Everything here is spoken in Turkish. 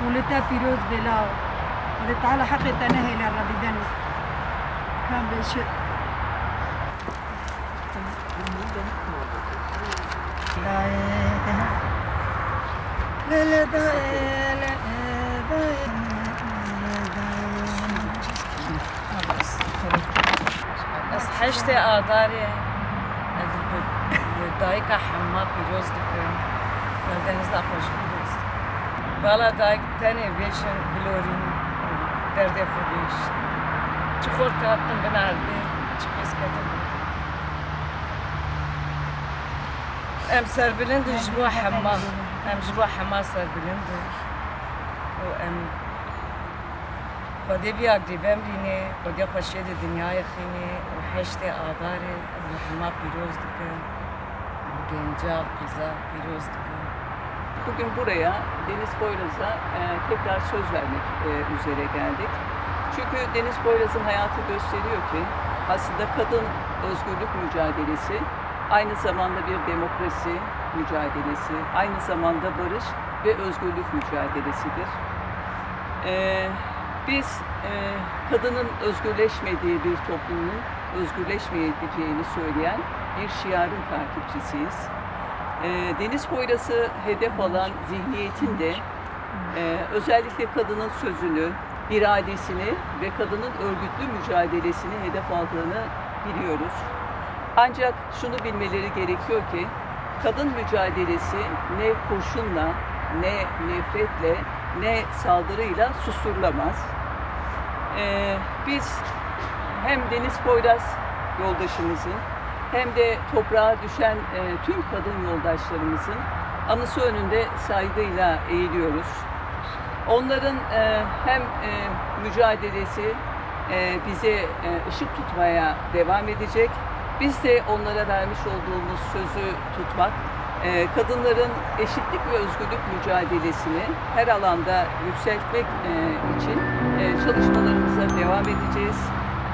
ولتا پیروز بلاو ولتا على حق تنهي لربي دنس كان بشر لا لا لا لا بس حشتي آداري دایک حما پیروز دکن دنیز دا خوش پیروز بالا دایک تنی بیشن بلورین درد خوبیش چه خورد کاتن بنارده چه کس کاتن ام سربلند جبوا حما ام جبوا حما سربلند و ام خودی بیاک دیبم دینه خودی خوشید دنیای خینه و حشت آداره حما پیروز دکن gencal kıza piroz dikkat. Bugün buraya Deniz Poyraz'a tekrar söz vermek üzere geldik. Çünkü Deniz Poyraz'ın hayatı gösteriyor ki aslında kadın özgürlük mücadelesi aynı zamanda bir demokrasi mücadelesi, aynı zamanda barış ve özgürlük mücadelesidir. Biz kadının özgürleşmediği bir toplumun özgürleşmeyeceğini söyleyen bir şiarın takipçisiyiz. Deniz Poyraz'ı hedef alan zihniyetin de özellikle kadının sözünü, iradesini ve kadının örgütlü mücadelesini hedef aldığını biliyoruz. Ancak şunu bilmeleri gerekiyor ki kadın mücadelesi ne kurşunla, ne nefretle, ne saldırıyla susturulamaz. Biz hem Deniz Poyraz yoldaşımızın hem de toprağa düşen tüm kadın yoldaşlarımızın anısı önünde saygıyla eğiliyoruz. Onların hem mücadelesi bize ışık tutmaya devam edecek. Biz de onlara vermiş olduğumuz sözü tutmak, kadınların eşitlik ve özgürlük mücadelesini her alanda yükseltmek için çalışmalarımıza devam edeceğiz.